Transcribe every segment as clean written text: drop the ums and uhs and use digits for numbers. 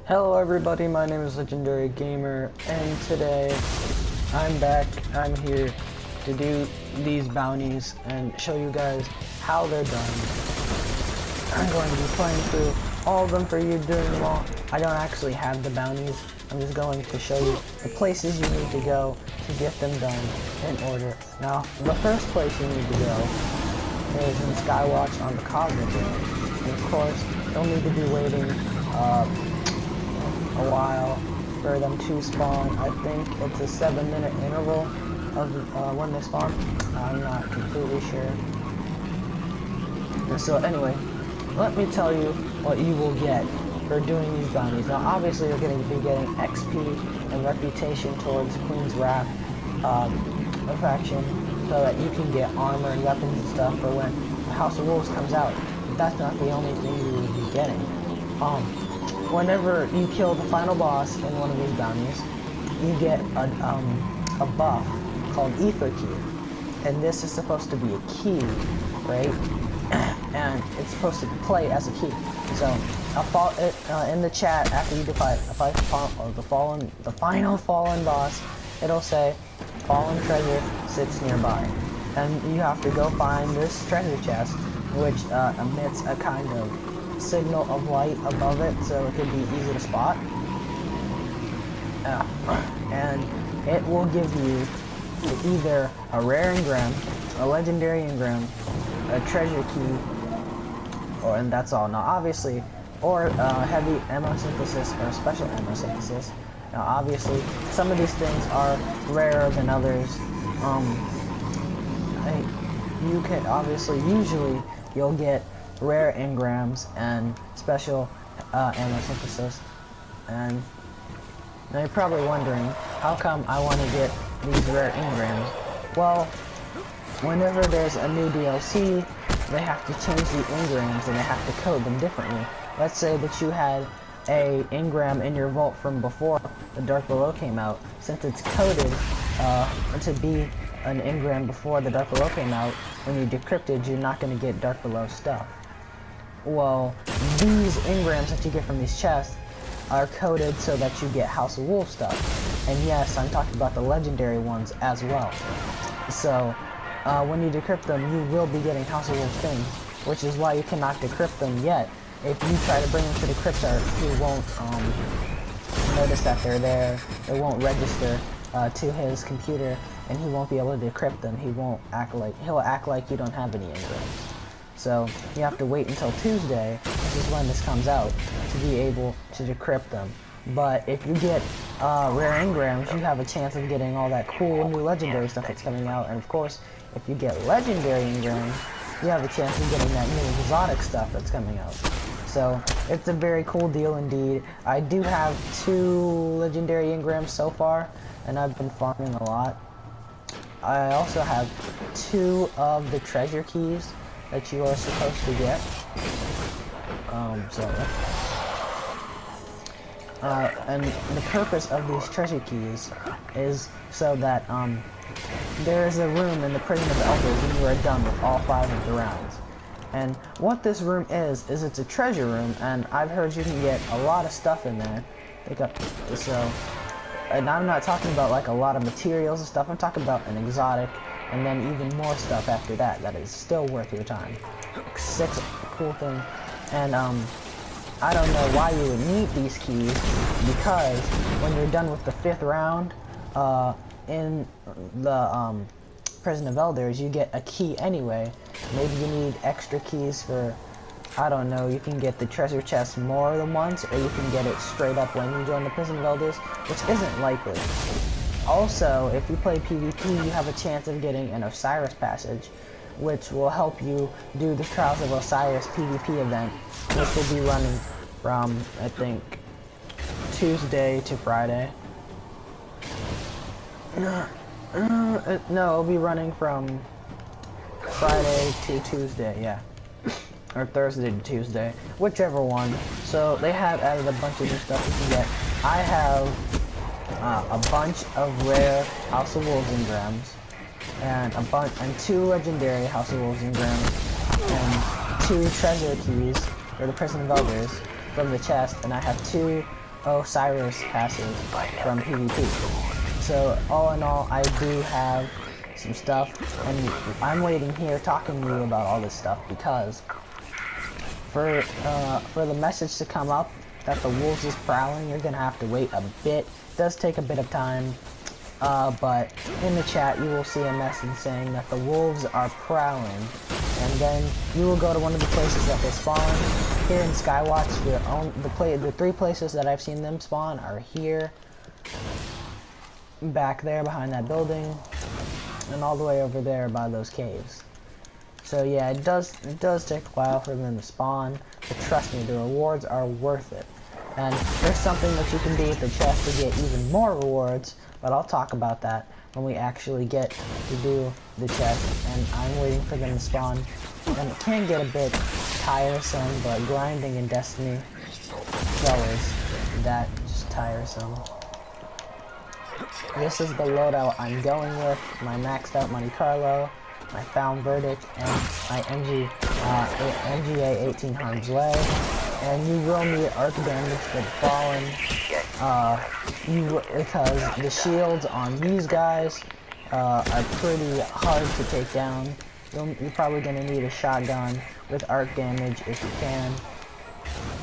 Hello everybody, my name is Legendary Gamer, and today I'm back. I'm here to do these bounties and show you guys how they're done. I'm going to be playing through all of them for you, doing them all. I don't actually have the bounties. I'm just going to show you the places you need to go to get them done in order. Now, the first place you need to go is in Skywatch on the Cosmic Ring. And of course, you'll need to be waiting a while for them to spawn. I think it's a 7-minute interval of when they spawn. I'm not completely sure. So anyway, let me tell you what you will get for doing these bounties. Now obviously you're going to be getting XP and reputation towards Queen's Wrath faction, so that you can get armor and weapons and stuff for when the House of Wolves comes out. But that's not the only thing you will be getting. Whenever you kill the final boss in one of these bounties, you get a buff called Ether Key. And this is supposed to be a key, right? And it's supposed to play as a key. So, in the chat, after you fight the final fallen boss, it'll say, fallen treasure sits nearby. And you have to go find this treasure chest, which emits a kind of signal of light above it, so it could be easy to spot. And it will give you either a rare engram, a legendary engram, a treasure key, and that's all. Now obviously, or heavy ammo synthesis or special ammo synthesis. Now obviously, some of these things are rarer than others. You can obviously, usually you'll get rare engrams and special ammo synthesis. And now you're probably wondering, how come I want to get these rare engrams? Well, whenever there's a new DLC, they have to change the engrams and they have to code them differently. Let's say that you had a engram in your vault from before the Dark Below came out. Since it's coded to be an engram before the Dark Below came out, when you decrypt it, you're not going to get Dark Below stuff. Well, these engrams that you get from these chests are coded so that you get House of Wolves stuff. And yes, I'm talking about the legendary ones as well. So, when you decrypt them, you will be getting House of Wolves things, which is why you cannot decrypt them yet. If you try to bring them to the cryptar, he won't notice that they're there. It won't register to his computer, and he won't be able to decrypt them. He'll act like you don't have any engrams. So you have to wait until Tuesday, which is when this comes out, to be able to decrypt them. But if you get rare engrams, you have a chance of getting all that cool new legendary stuff that's coming out. And of course, if you get legendary engrams, you have a chance of getting that new exotic stuff that's coming out. So it's a very cool deal indeed. I do have 2 legendary engrams so far, and I've been farming a lot. I also have 2 of the treasure keys that you are supposed to get. And the purpose of these treasure keys is so that there is a room in the Prison of Elders when you are done with all 5 of the rounds. And what this room is it's a treasure room, and I've heard you can get a lot of stuff in there. And I'm not talking about like a lot of materials and stuff, I'm talking about an exotic, and then even more stuff after that that is still worth your time. 6 cool things. And I don't know why you would need these keys, because when you're done with the 5th round in the Prison of Elders, you get a key anyway. Maybe you need extra keys for, I don't know, you can get the treasure chest more than once, or you can get it straight up when you join the Prison of Elders, which isn't likely. Also, if you play PvP, you have a chance of getting an Osiris passage, which will help you do the Trials of Osiris PvP event, which will be running from, I think, Tuesday to Friday. No, it'll be running from Friday to Tuesday, yeah. Or Thursday to Tuesday, whichever one. So they have added a bunch of new stuff you can get. I have a bunch of rare House of Wolves engrams, and 2 legendary House of Wolves engrams, and 2 treasure keys for the Prison of Elders from the chest, and I have 2 Osiris passes from PvP. So all in all, I do have some stuff, and I'm waiting here talking to you about all this stuff because for the message to come up that the wolves is prowling, you're gonna have to wait a bit. It does take a bit of time, but in the chat you will see a message saying that the wolves are prowling, and then you will go to one of the places that they spawn. Here in Skywatch, the 3 places that I've seen them spawn are here, back there behind that building, and all the way over there by those caves. So yeah, it does take a while for them to spawn, but trust me, the rewards are worth it. And there's something that you can do with the chest to get even more rewards, but I'll talk about that when we actually get to do the chest, and I'm waiting for them to spawn. And it can get a bit tiresome, but grinding in Destiny is always that just tiresome. This is the loadout I'm going with, my maxed out Monte Carlo, my Found Verdict, and my MGA 18 Harm's Way. And you will need arc damage for the Fallen, because the shields on these guys are pretty hard to take down. You're probably going to need a shotgun with arc damage if you can.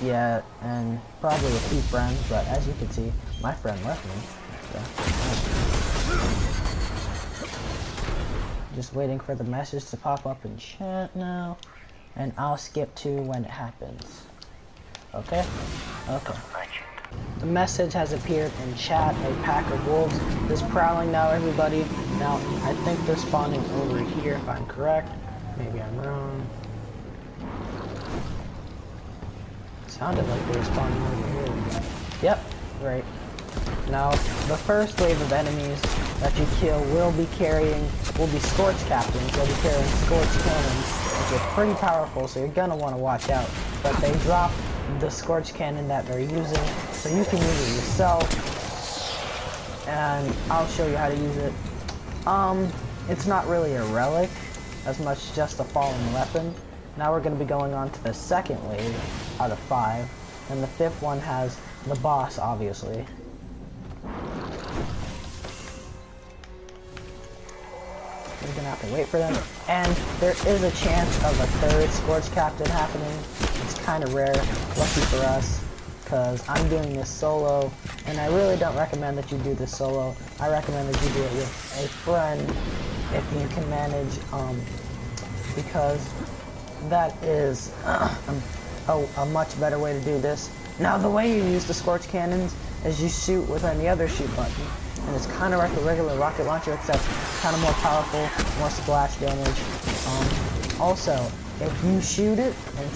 Yeah, and probably a few friends, but as you can see, my friend left me. So, just waiting for the message to pop up in chat now, and I'll skip to when it happens. Okay? Okay. The message has appeared in chat. A pack of wolves is prowling now, everybody. Now, I think they're spawning over here, if I'm correct. Maybe I'm wrong. Sounded like they were spawning over here. Yep, right. Now, the first wave of enemies that you kill will be Scorch Captains. They'll be carrying Scorch Cannons, which are pretty powerful, so you're gonna want to watch out. But they drop the Scorch Cannon that they're using, so you can use it yourself, and I'll show you how to use it. It's not really a relic, as much just a fallen weapon. Now we're going to be going on to the second wave out of 5, and the 5th one has the boss, obviously. We're gonna have to wait for them, and there is a chance of a 3rd Scorch Captain happening. It's kind of rare, lucky for us, because I'm doing this solo, and I really don't recommend that you do this solo. I recommend that you do it with a friend if you can manage, because that is a much better way to do this. Now, the way you use the Scorch Cannons is you shoot with any other shoot button, and it's kind of like a regular rocket launcher, except kind of more powerful, more splash damage. Also, if you shoot it and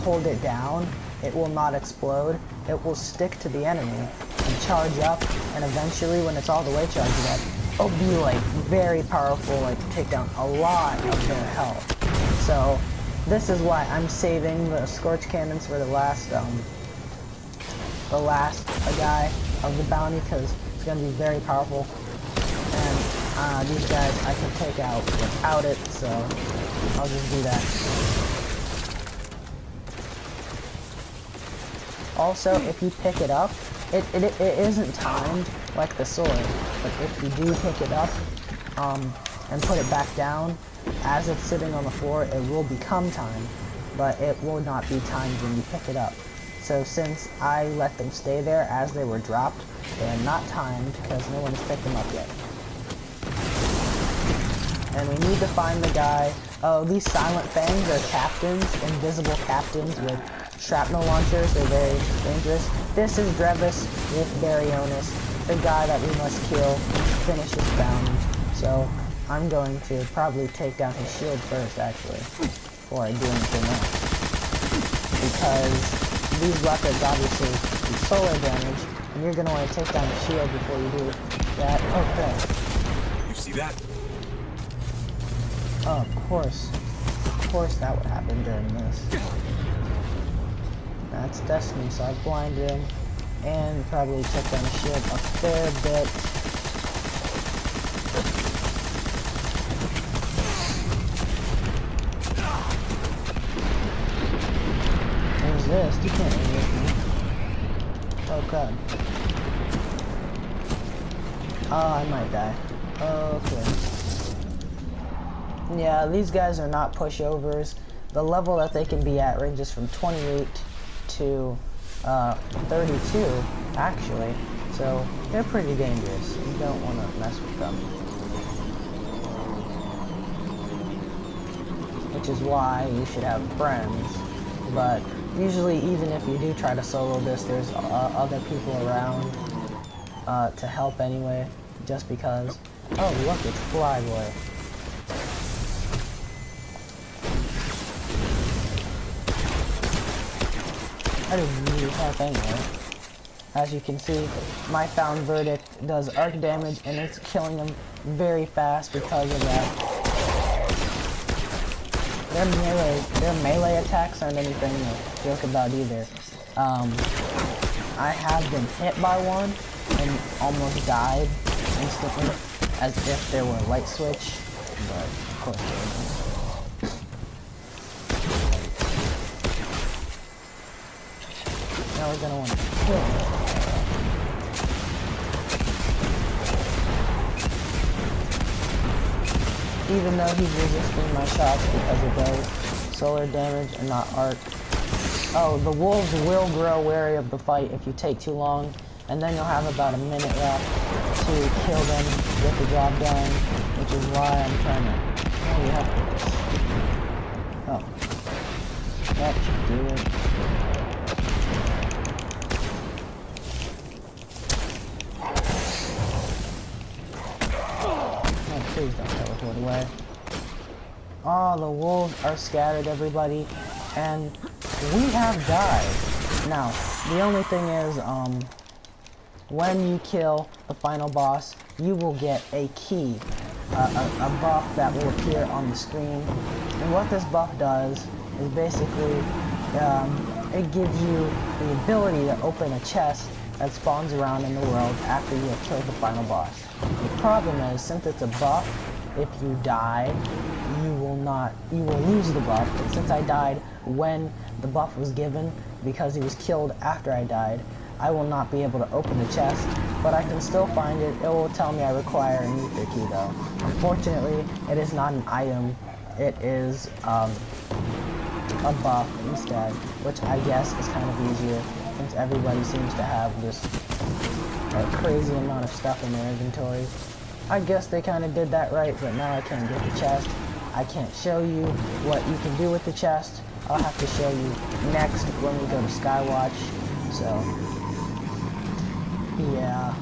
hold it down, it will not explode. It will stick to the enemy and charge up, and eventually, when it's all the way charged up, it'll be like very powerful, like to take down a lot of their health. So this is why I'm saving the Scorch Cannons for the last guy of the bounty, because it's going to be very powerful, and these guys I can take out without it, so I'll just do that. Also, if you pick it up, it isn't timed like the sword, but if you do pick it up and put it back down, as it's sitting on the floor, it will become timed, but it will not be timed when you pick it up. So since I let them stay there as they were dropped, they are not timed because no one has picked them up yet. And we need to find the guy. Oh, these Silent Fangs are captains, invisible captains with shrapnel launchers. They're very dangerous. This is Drevis with Barionis, the guy that we must kill, finish his bounty. So I'm going to probably take down his shield first, actually, before I do anything else. Because these weapons obviously do solar damage, and you're going to want to take down the shield before you do that. Okay. You see that? Oh, of course that would happen during this. That's Destiny, so I blinded him, and probably took down the shield a fair bit. Who's this? You can't aim with me. Oh god. Oh, I might die. Okay. Yeah, these guys are not pushovers. The level that they can be at ranges from 28 to 32, actually. So they're pretty dangerous. You don't want to mess with them. Which is why you should have friends. But usually, even if you do try to solo this, there's other people around to help anyway. Just because. Oh, look, it's Flyboy. I didn't need help anyway. As you can see, my found verdict does arc damage and it's killing them very fast because of that. Their melee attacks aren't anything to joke about either. I have been hit by one and almost died instantly, as if there were a light switch, but of course there isn't. Now we're gonna want to kill him. Even though he's resisting my shots because it does solar damage and not arc. Oh, the wolves will grow wary of the fight if you take too long, and then you'll have about a minute left to kill them, get the job done, which is why I'm trying to... Oh, we have to... Oh. That should do it. Please don't teleport away. Oh, the wolves are scattered, everybody, and we have died. Now, the only thing is, when you kill the final boss, you will get a key, a buff that will appear on the screen. And what this buff does is basically, it gives you the ability to open a chest that spawns around in the world after you have killed the final boss. The problem is, since it's a buff, if you die, you will lose the buff. And since I died when the buff was given, because he was killed after I died, I will not be able to open the chest, but I can still find it. It will tell me I require an ether key though. Unfortunately, it is not an item. It is a buff instead, which I guess is kind of easier since everybody seems to have just a crazy amount of stuff in their inventory. I guess they kind of did that right, but now I can't get the chest. I can't show you what you can do with the chest. I'll have to show you next when we go to Skywatch. So, yeah.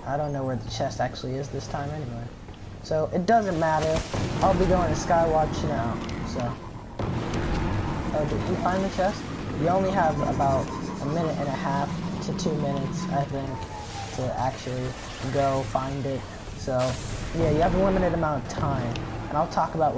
I don't know where the chest actually is this time anyway. So, it doesn't matter. I'll be going to Skywatch now. So, oh, did you find the chest? You only have about a minute and a half to 2 minutes, I think, to actually go find it. So, yeah, you have a limited amount of time. And I'll talk about